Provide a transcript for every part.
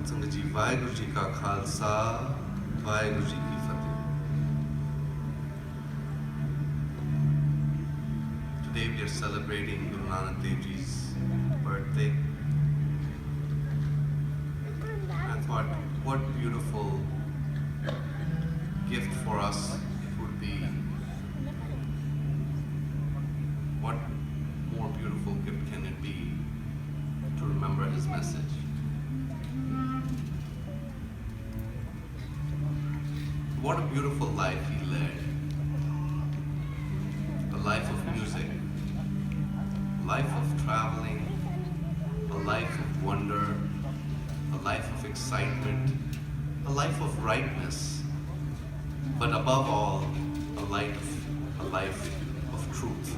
संगत जी वाहिगुरु जी का खालसा वाहिगुरु जी की फतेह. Today we are celebrating Guru Nanak Dev Ji's birthday. I thought what beautiful gift for us it would be. What more beautiful gift can it be to remember his message? What a beautiful life he led. A life of music, a life of traveling, a life of wonder, a life of excitement, a life of rightness, but above all, a life of truth.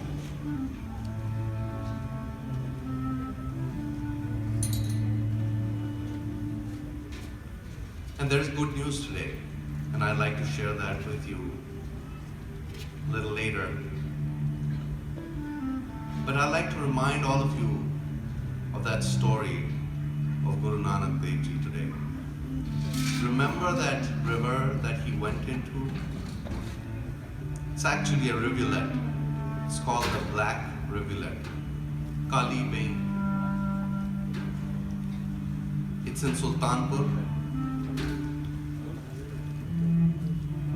And there is good news today. And I'd like to share that with you a little later. But I'd like to remind all of you of that story of Guru Nanak Dev Ji today. Remember that river that he went into? It's actually a rivulet. It's called the Black Rivulet, Kali Bain. It's in Sultanpur.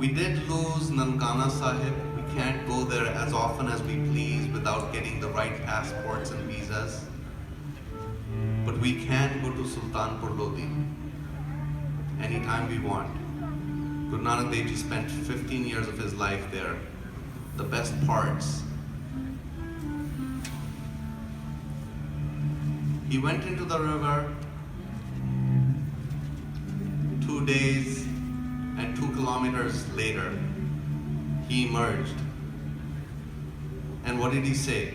We did lose Nankana Sahib. We can't go there as often as we please without getting the right passports and visas. But we can go to Sultanpur Lodi anytime we want. Guru Nanak Dev Ji spent 15 years of his life there. The best parts. He went into the river 2 days. And 2 kilometers later, he emerged. And what did he say?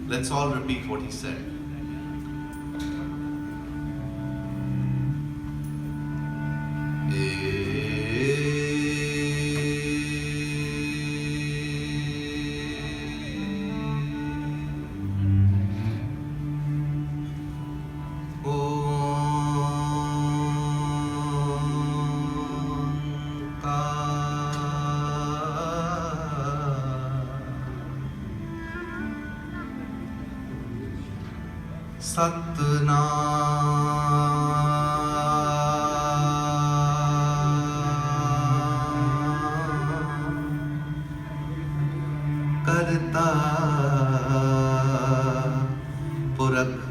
Let's all repeat what he said. करता पुरख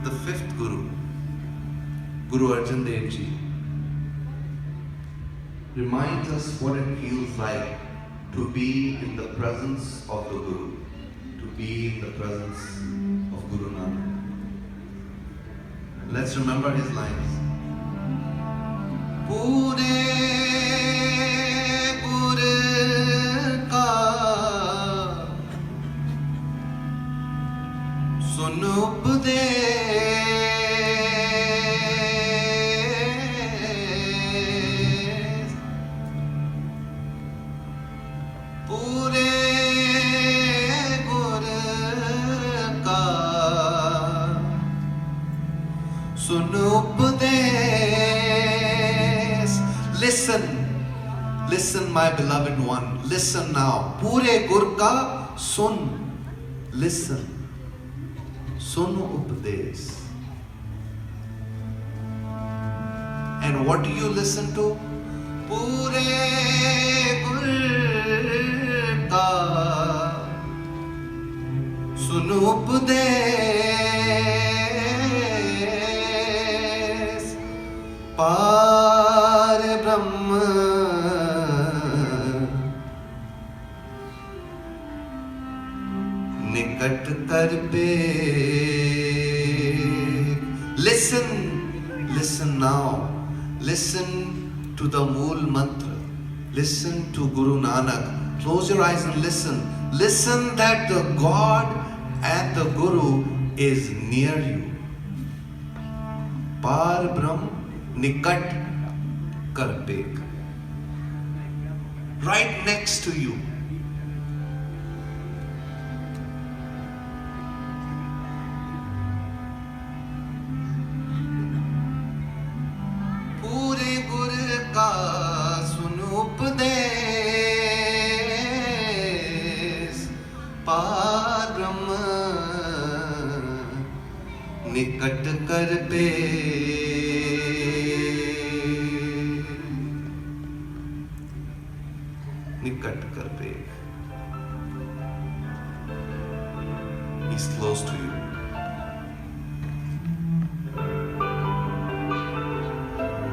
The 5th Guru, Guru Arjan Dev Ji, reminds us what it feels like to be in the presence of the Guru, to be in the presence of Guru Nanak. Let's remember his lines. Pure Gur ka sun उपदेश पूरे गुर का सुन उपदेश. Listen, listen my beloved one, listen now. पूरे गुर का सुन, listen, सुन उपदेश. And what do you listen to? पूरे गुर का सुन उपदेश. पार ब्रह्म निकट कर पे. Listen, listen now. Listen to the Mool Mantra. Listen to Guru Nanak. Close your eyes and listen. Listen that the God and the Guru is near you. Par Brahm Nikat Karpek. Right next to you. पूरे गुर का सुन उपदेश. पार ब्रह्म निकट कर पे. निकट कर पे. He's close to you.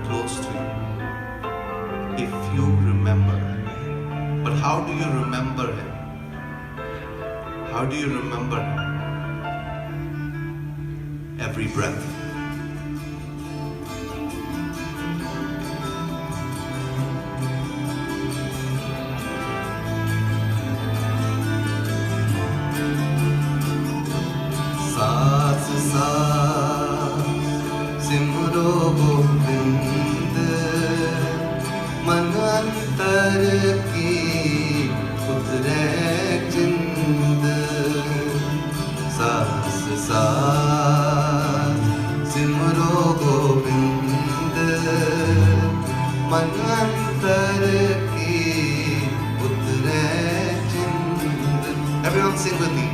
Close to you. If you remember. But how do you remember him? How do you remember him? Every breath. सास सास सिमरो गोविंद. मन अंतर की उतरे जिंद. सास सास सिमरो गोविंद. मन अंतर की उतरे जिंद. Everyone sing with me.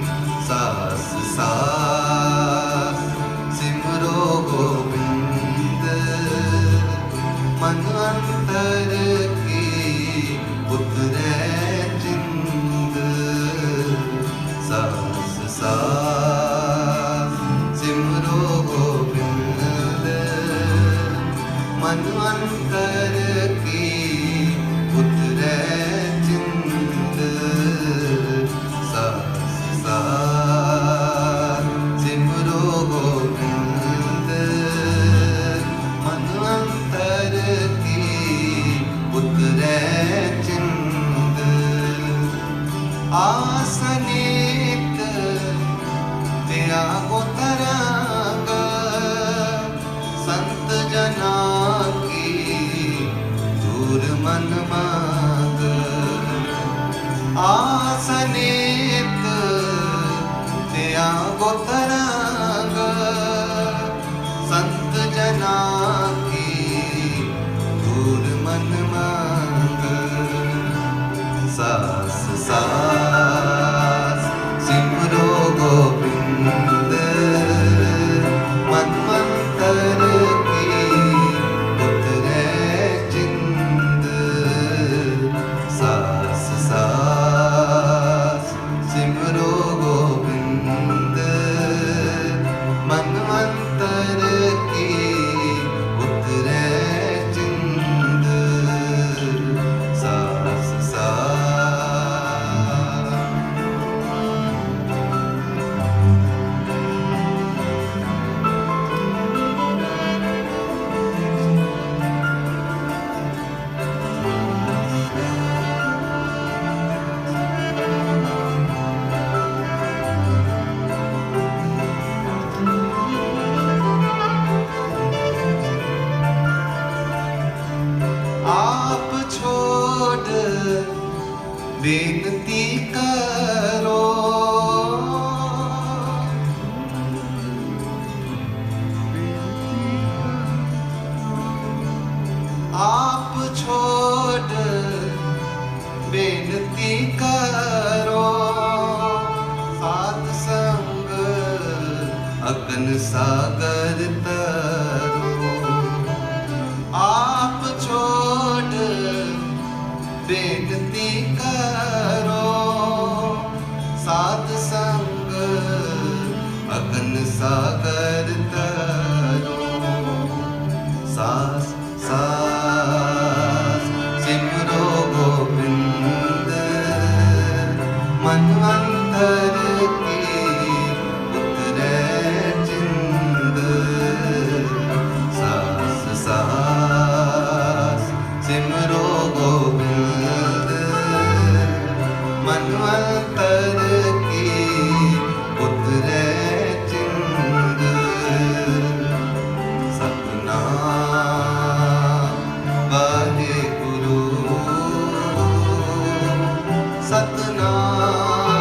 सास सास सिमरो गोविंद. मन अंतर की उतरे जिंद. सास सास सिमरो गोविंद. मन अंतर की उतरे जिंद. सास सास सिमरो गोविंद. मन अंतर की उतरे जिंद. आसनित त्यागो तरंग. संत जना की दूर मन मांग. आसनित त्यागो तरंग. संत जना की दूर मन मांग. सास सास सिमरो गोविंद. मन मंतर की उतरे जिंद. सास सास सिमरो गोविंद. अगन सागर तरो आप छोड़ बेनती करो साध संग अगन सागर तरो सास सास सिमरो गोविंद मनवंतर की उतरे चिंद सास सास सिमरो गोविंद मनवंतर की उतरे चिंद सतनाम वाहे गुरु सतनाम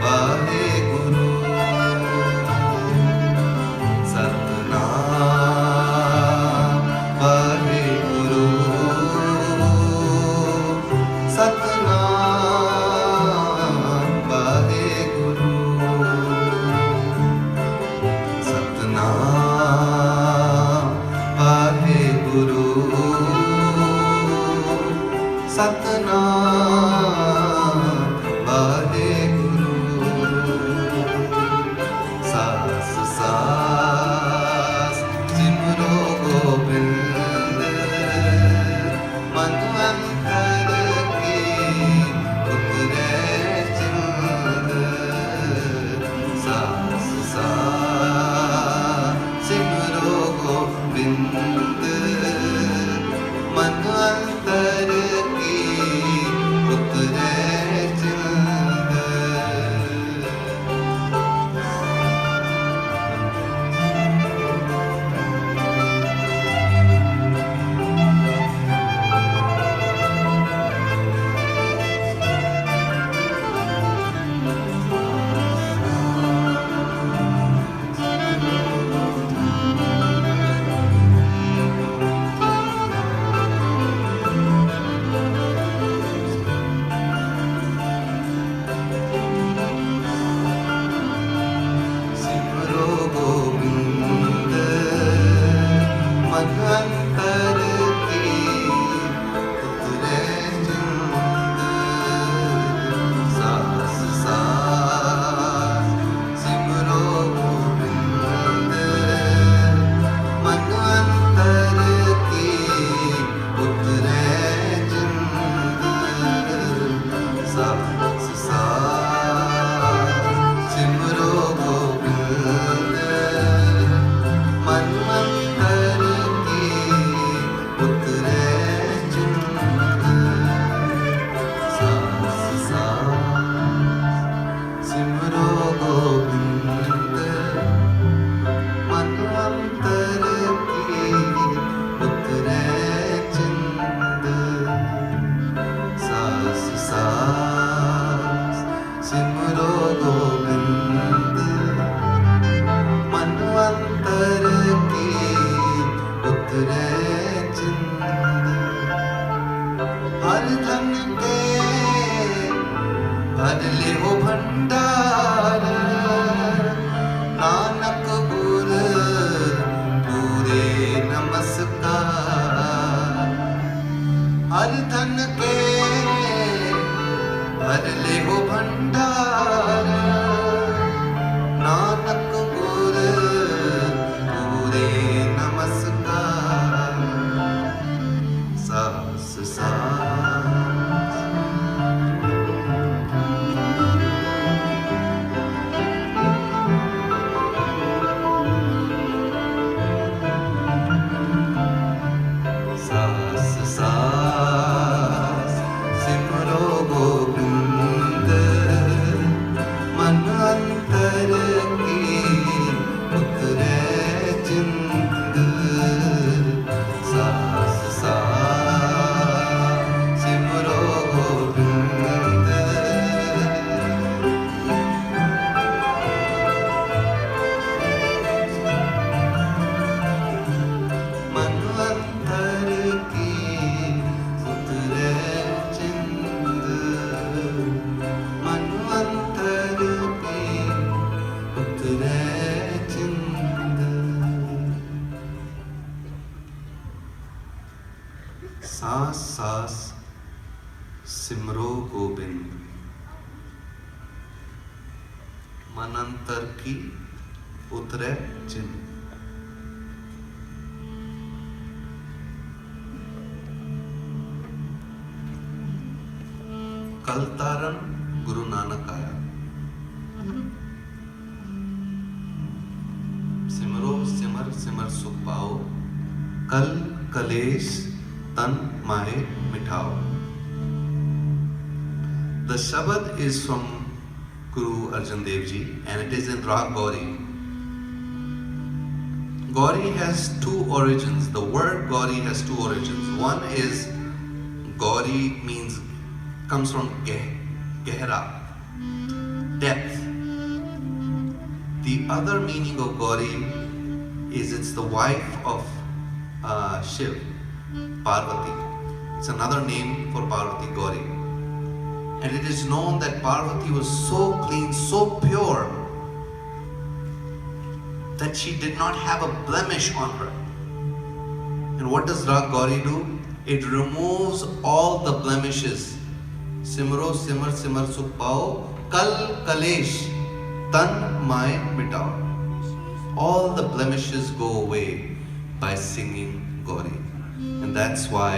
वाहे गुरु सतनाम वाहे गुरु सतनाम वाहे गुरु सतनाम वाहे गुरु सतनाम वाहे गुरु सास सास सिमरो गोविंद मनवंतर की उतरे चिंद सास सास सिमरो गोविंद मनवंतर की उतरे चिंद सिमरो गोविंद मनवंतर की उतरे चिंद सास सास सिमरो गोविंद मनवंतर की उतरे चिंद सास सास सिमरो गोविंद सखी उतरे चिन। कल तारन गुरु नानक आया, सिमरो सिमर सिमर सुख पाओ, कल कलेश तन माहे मिटाओ। The Shabad is from Guru Arjan Dev Ji and it is in Rag Gauri. Gauri has two origins. The word Gauri has two origins. One is Gauri means, comes from Gehra, depth. The other meaning of Gauri is it's the wife of Shiv, Parvati. It's another name for Parvati, Gauri. And it is known that Parvati was so clean, so pure, that she did not have a blemish on her. And what does Rag Gauri do? It removes all the blemishes. Simro simar simar sukh pao, kal kalesh tan mai mitao. All the blemishes go away by singing Gauri. And that's why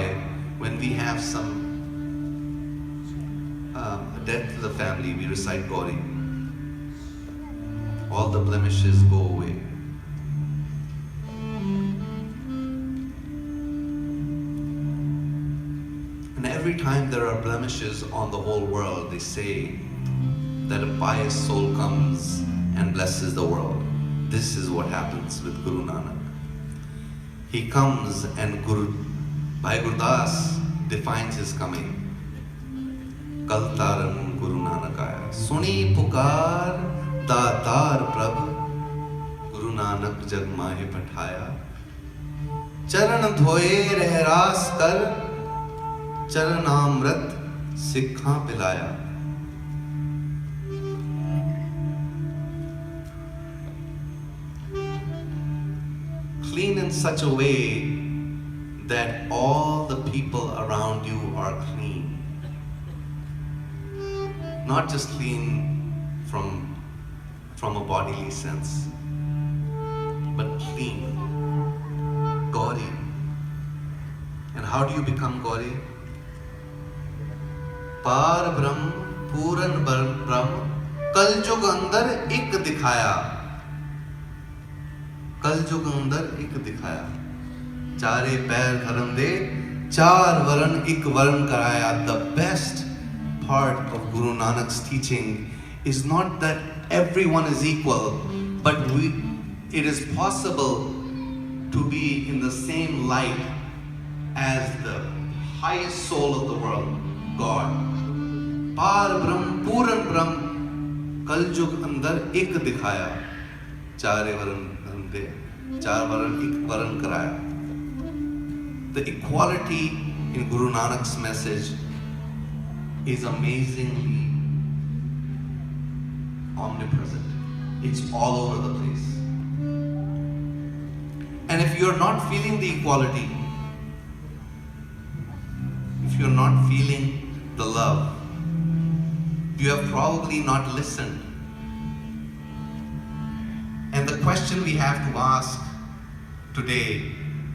when we have some death to the family, we recite Gauri. All the blemishes go away. And every time there are blemishes on the whole world, they say that a pious soul comes and blesses the world. This is what happens with Guru Nanak. He comes and Bhai Gurdas defines his coming. कल तारन गुरु नानक आया, सुनी पुकार दातार प्रभ, गुरु नानक जग माहे पठाया। चरण धोए रहरास कर, चरणामृत सिक्खा पिलाया। Clean in such a way that all the people around you are clean. Not just clean from a bodily sense, but clean. Gauri. And how do you become Gauri? Par Brahm, Puran Brahm, Kal Jug Andar Ik Dikhaya. Kal Jug Andar Ik Dikhaya. Chare Pair Dharam De, Char Varan Ik Varan Karaya. The best part of Guru Nanak's teaching is not that everyone is equal, but it is possible to be in the same light as the highest soul of the world, God. Par Brahm, Puran Brahm, Kal Jug Andar Ik Dikhaya, Chare Varan De, Char Varan Ik Varan Karaya. The equality in Guru Nanak's message is amazingly omnipresent. It's all over the place. And if you're not feeling the equality, if you're not feeling the love, you have probably not listened. And the question we have to ask today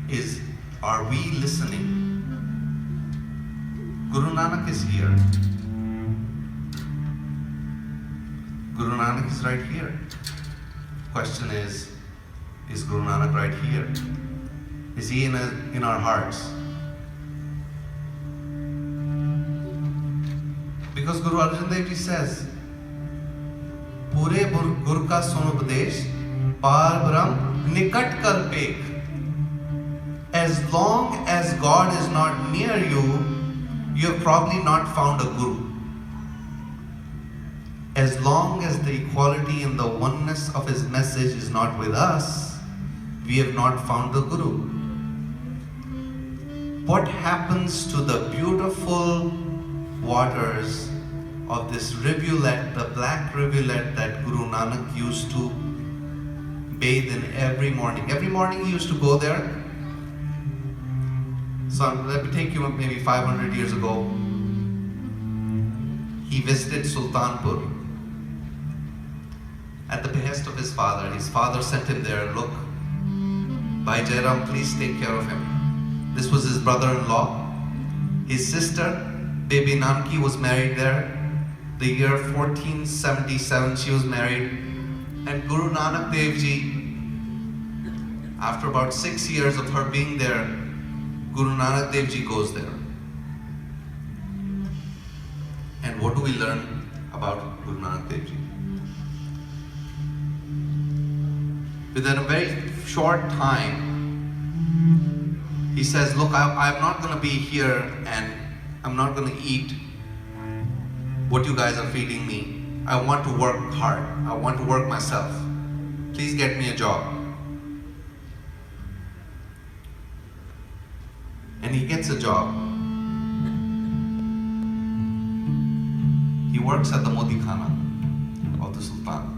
is, are we listening? Guru Nanak is here. Guru Nanak is right here. Question is Guru Nanak right here? Is he in our hearts? Because Guru Arjan Dev Ji says, Pure Gur ka sun upadesh, par brahm nikat kar pek. As long as God is not near you, you have probably not found a guru. As long as the equality and the oneness of his message is not with us, we have not found the guru. What happens to the beautiful waters of this rivulet, the black rivulet that Guru Nanak used to bathe in every morning? Every morning he used to go there. So let me take you maybe 500 years ago. He visited Sultanpur. at the behest of his father. His father sent him there, look, Bhai Jairam, please take care of him. This was his brother-in-law. His sister, Baby Nanki, was married there. The year 1477 she was married. And Guru Nanak Dev Ji, after about 6 years of her being there, Guru Nanak Dev Ji goes there. And what do we learn about Guru Nanak Dev Ji? Within a very short time, he says, look, I'm not going to be here and I'm not going to eat what you guys are feeding me. I want to work hard. I want to work myself. Please get me a job. And he gets a job. He works at the Modi Khana of the Sultan.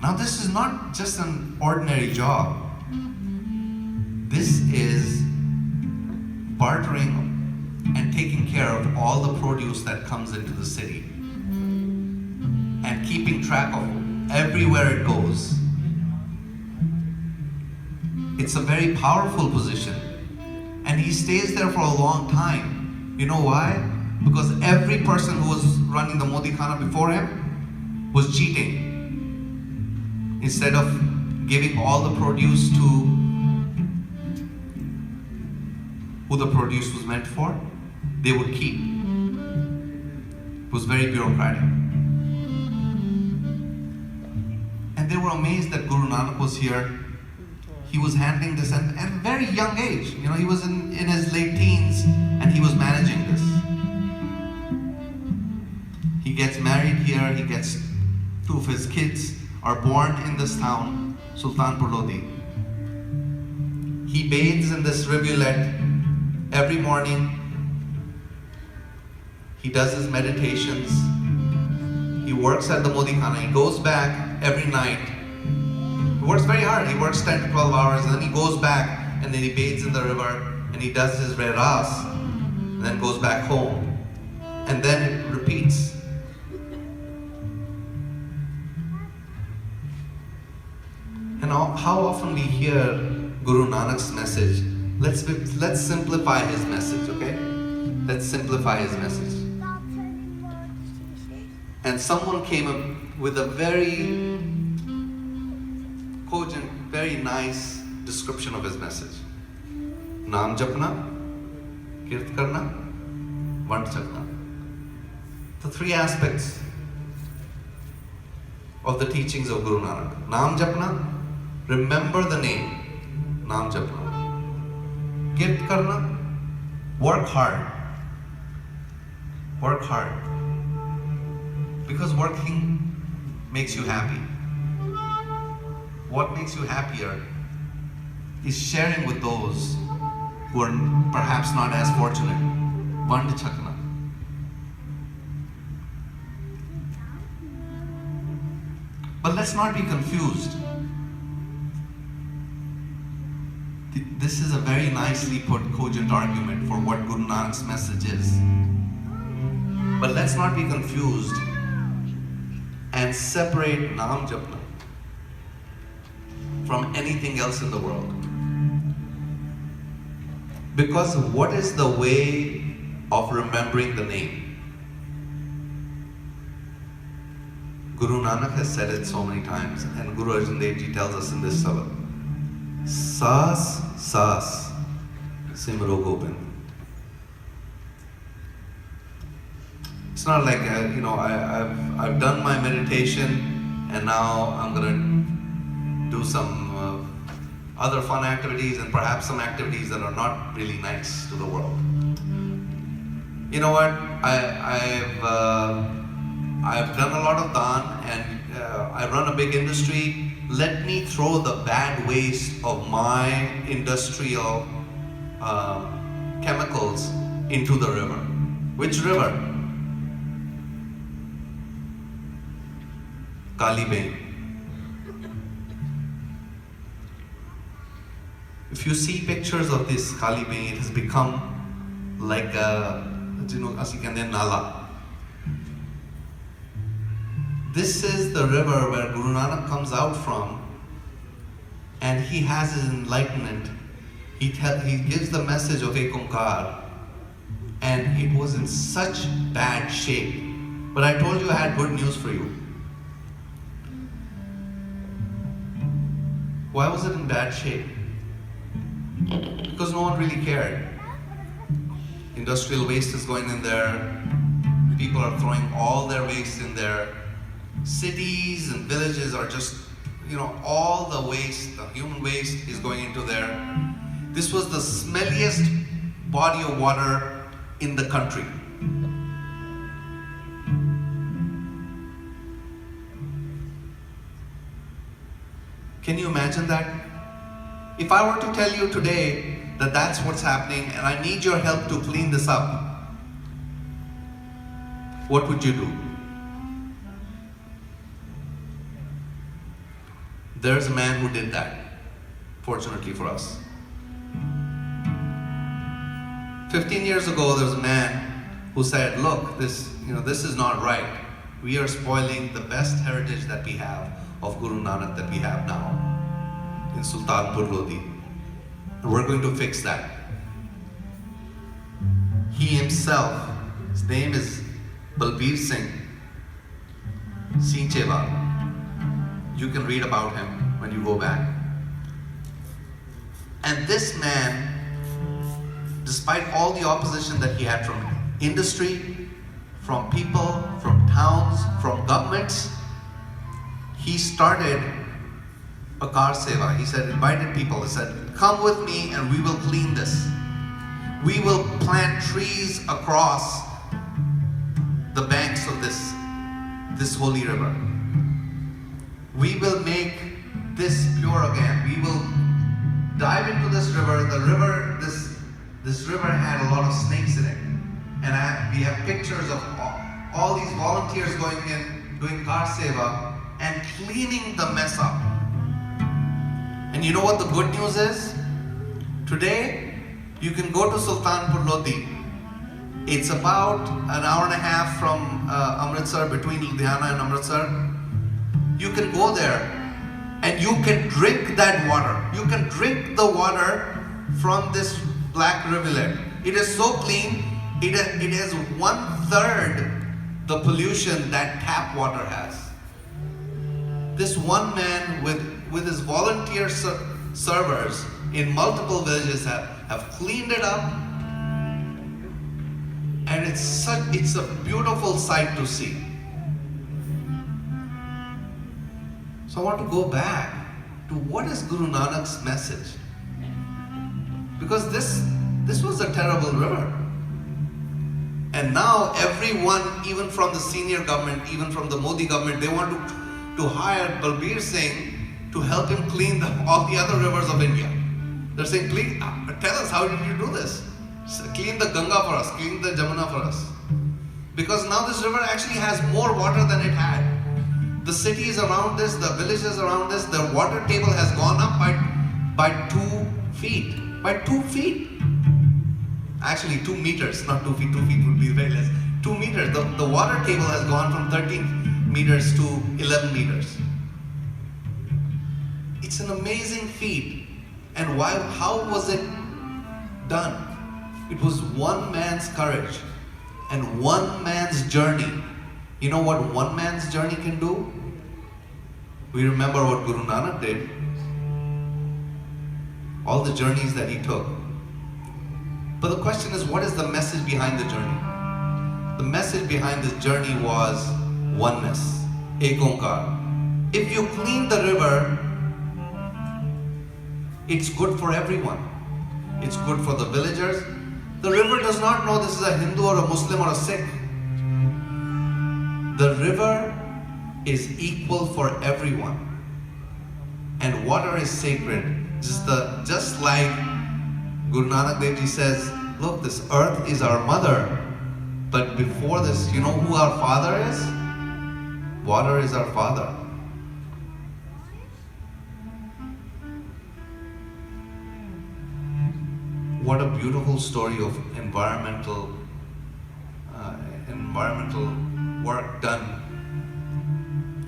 Now this is not just an ordinary job. This is bartering and taking care of all the produce that comes into the city and keeping track of everywhere it goes. It's a very powerful position, and he stays there for a long time. You know why? Because every person who was running the Modi Khana before him was cheating. Instead of giving all the produce to who the produce was meant for, they would keep. It was very bureaucratic. And they were amazed that Guru Nanak was here. He was handling this at a very young age. You know, he was in his late teens and he was managing this. He gets married here, he gets 2 of his kids are born in this town, Sultanpur Lodi. He bathes in this rivulet every morning. He does his meditations. He works at the Modi Khana. He goes back every night. He works very hard. He works 10 to 12 hours and then he goes back and then he bathes in the river and he does his reras and then goes back home. And then it repeats. And how often we hear Guru Nanak's message. Let's simplify his message, okay? Let's simplify his message. And someone came up with a very cogent, very nice description of his message. Naam japna, kirt karna, vant chakna. The 3 aspects of the teachings of Guru Nanak. Naam japna, remember the name. Naam japna. Kirt karna, work hard. Work hard. Because working makes you happy. What makes you happier is sharing with those who are perhaps not as fortunate. Vand chakna. But let's not be confused. This is a very nicely put, cogent argument for what Guru Nanak's message is. But let's not be confused and separate Naam Japna from anything else in the world. Because what is the way of remembering the name? Guru Nanak has said it so many times, and Guru Arjan Dev Ji tells us in this Savat. Saas Saas Simro Gobind. It's not like I've done my meditation and now I'm gonna do some other fun activities and perhaps some activities that are not really nice to the world. You know what? I've done a lot of daan and I run a big industry. Let me throw the bad waste of my industrial chemicals into the river. Which river? Kali Bain. If you see pictures of this Kali Bain, it has become like a, nala. This is the river where Guru Nanak comes out from, and he has his enlightenment. He gives the message of Ek Onkar, and it was in such bad shape. But I told you I had good news for you. Why was it in bad shape? Because no one really cared. Industrial waste is going in there. People are throwing all their waste in there. Cities and villages are just, all the waste, the human waste is going into there. This was the smelliest body of water in the country. Can you imagine that? If I were to tell you today that that's what's happening and I need your help to clean this up, what would you do? There's a man who did that, fortunately for us. 15 years ago, there was a man who said, look, this is not right. We are spoiling the best heritage that we have of Guru Nanak that we have now in Sultanpur Lodi. And we're going to fix that. He himself, his name is Shivpreet Singh, Sincheva. You can read about him when you go back. And this man, despite all the opposition that he had from industry, from people, from towns, from governments, he started a car seva. He said, invited people, he said, come with me and we will clean this. We will plant trees across the banks of this holy river. We will make this pure again. We will dive into this river. This river had a lot of snakes in it. And we have pictures of all these volunteers going in, doing car seva and cleaning the mess up. And you know what the good news is? Today, you can go to Sultanpur Lodi. It's about an hour and a half from Amritsar, between Ludhiana and Amritsar. You can go there and you can drink that water. You can drink the water from this black rivulet. It is so clean, it has 1/3 the pollution that tap water has. This one man with his volunteer servers in multiple villages have cleaned it up, and it's a beautiful sight to see. So I want to go back to what is Guru Nanak's message. Because this was a terrible river. And now everyone, even from the senior government, even from the Modi government, they want to hire Shivpreet Singh to help him clean all the other rivers of India. They're saying, tell us, how did you do this? Clean the Ganga for us, clean the Jamuna for us. Because now this river actually has more water than it had. The cities around this, the villages around this, the water table has gone up by 2 feet. By 2 feet. Actually 2 meters, not 2 feet. 2 feet would be very less. 2 meters. The water table has gone from 13 meters to 11 meters. It's an amazing feat. And how was it done? It was one man's courage and one man's journey. You know what one man's journey can do? We remember what Guru Nanak did. All the journeys that he took. But the question is, what is the message behind the journey? The message behind this journey was oneness. Ek Onkar. If you clean the river, it's good for everyone. It's good for the villagers. The river does not know this is a Hindu or a Muslim or a Sikh. The river is equal for everyone. And water is sacred. Just like Guru Nanak Dev Ji says, look, this earth is our mother. But before this, you know who our father is? Water is our father. What a beautiful story of environmental work done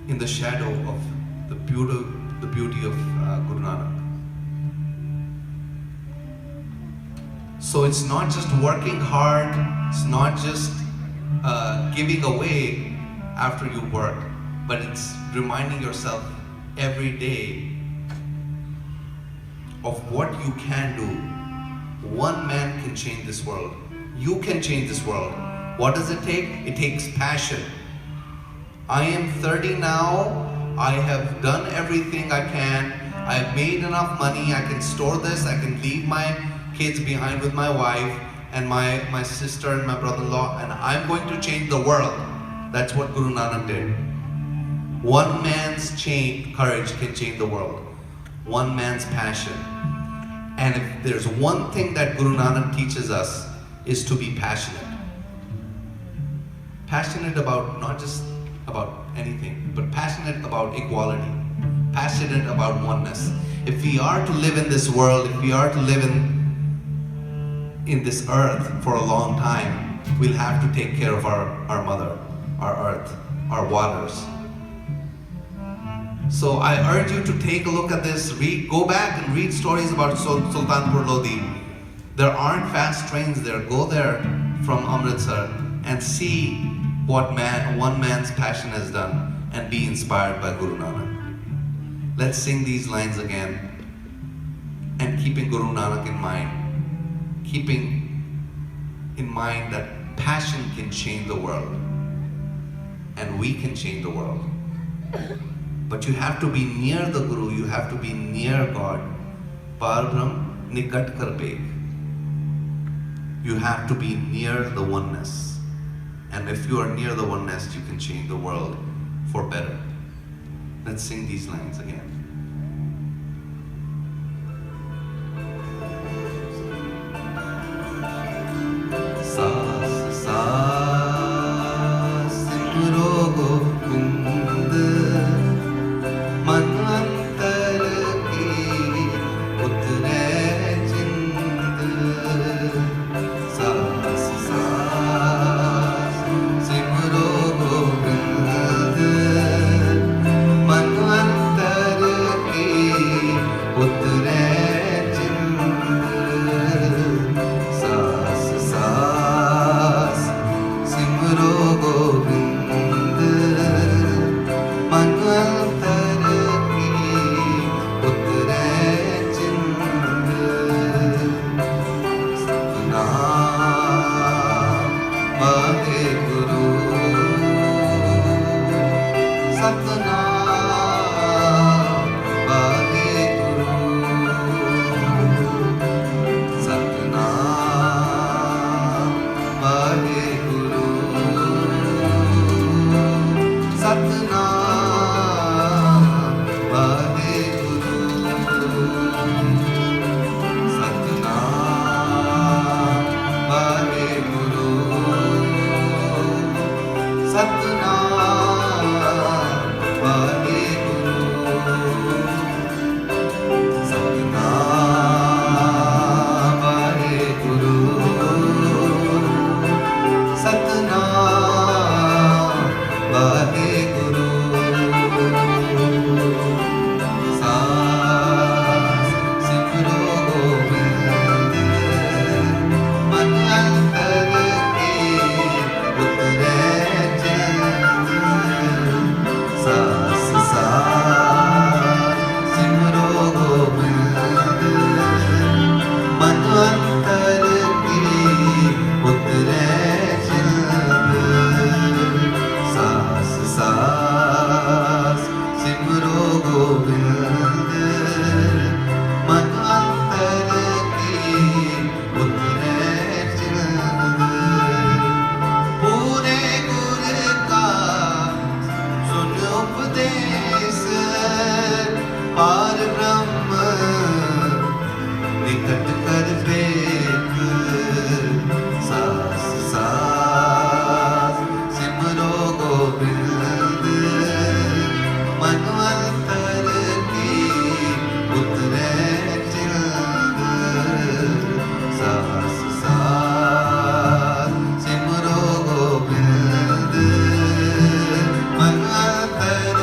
in the shadow of the beauty of Guru Nanak. So it's not just working hard, it's not just giving away after you work, but it's reminding yourself every day of what you can do. One man can change this world. You can change this world. What does it take? It takes passion. I am 30 now. I have done everything I can. I've made enough money. I can store this. I can leave my kids behind with my wife and my sister and my brother-in-law, and I'm going to change the world. That's what Guru Nanak did. One man's courage can change the world. One man's passion. And if there's one thing that Guru Nanak teaches us, is to be passionate. Passionate about not just about anything, but passionate about equality, passionate about oneness. If we are to live in this world, if we are to live in this earth for a long time, we'll have to take care of our mother, our earth, our waters. So I urge you to take a look at this, go back and read stories about Sultanpur Lodi. There aren't fast trains there. Go there from Amritsar and see what one man's passion has done and be inspired by Guru Nanak. Let's sing these lines again and keeping Guru Nanak in mind. Keeping in mind that passion can change the world and we can change the world. But you have to be near the Guru, you have to be near God. Parbrahm nikat kar beg. You have to be near the oneness. And if you are near the oneness, you can change the world for better. Let's sing these lines again. Saas Saas Simro Gobind, man antar ki utre jind. Saas Saas Simro Gobind, man antar ki utre jind. Saas Saas Simro Gobind, man antar ki utre jind. Satnam Vaheguru, Satnam Vaheguru, Satnam Vaheguru, Satnam Vaheguru, Satnam Vaheguru, Satnam Vaheguru, Satnam Vaheguru, Satnam Vaheguru. Saas Simro Gobind, man antar ki utre jind. Saas Saas Simro Gobind, man antar ki utre jind. Saas Saas Simro Gobind, man antar ki utre jind. Pure Gur ka sun उपदेश, पार ब्रह्म निकट कर देख. सास सास सिमरो गोविंद, मन अंतर की उतरे जिंद. सास सास सिमरो गोविंद, मन अंतर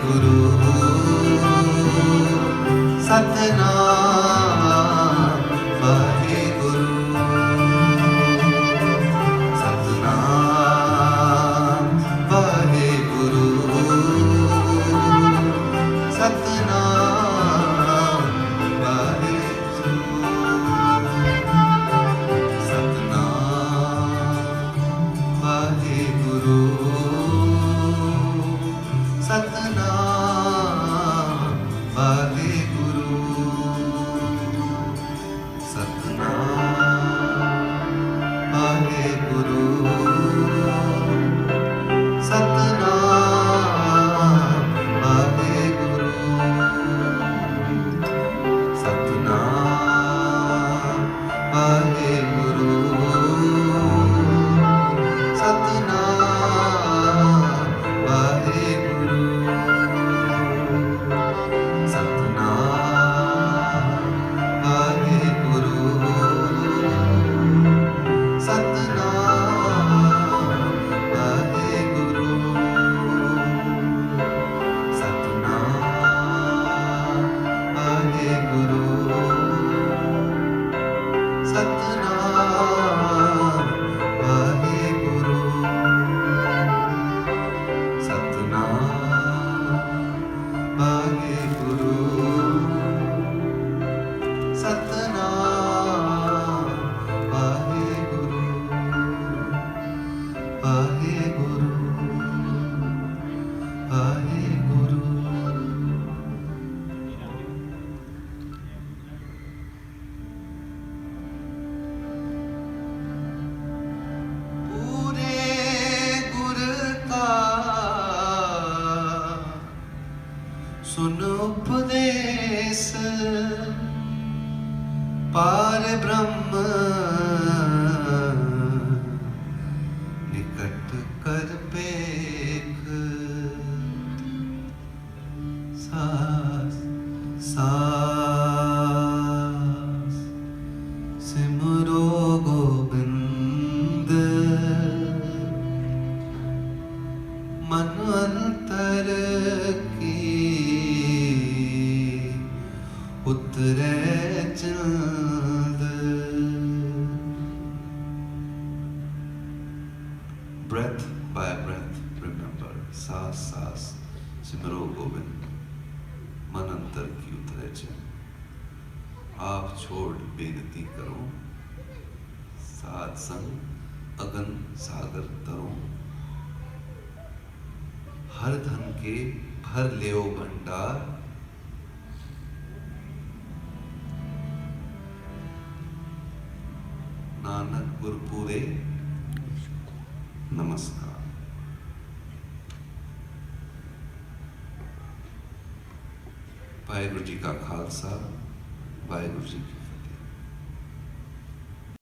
Guru, Satnam Vahe Guru, Satnam Vahe Guru, Satnam Vahe Guru, Satnam Vahe Guru, Satnam Vahe Guru, Satnam Vahe Guru, Satnam Vahe Guru, Satnam Vahe Guru, Satnam Vahe Guru, Satnam Vahe Guru, Satnam Vahe Guru, Satnam Vahe Guru, Satnam Vahe Guru, Satnam Vahe Guru, Vahe Guru, Vahe Guru. पूरे गुर का सुन उपदेश, पार ब्रह्म निकट कर पेख, सास सास सिमरो गोबिंद, मन अंतर की उतरे चंद. Breath by breath, remember Saas Saas Simro Gobind, मन अंतर की उतरे चंद. आप छोड़ बेनती करो, साध संग अगन सागर तरो. हर धन के भर लेओ भंडार, नानक गुरपुरे नमस्कार. वाहिगुरु जी का खालसा, वाहिगुरु जी की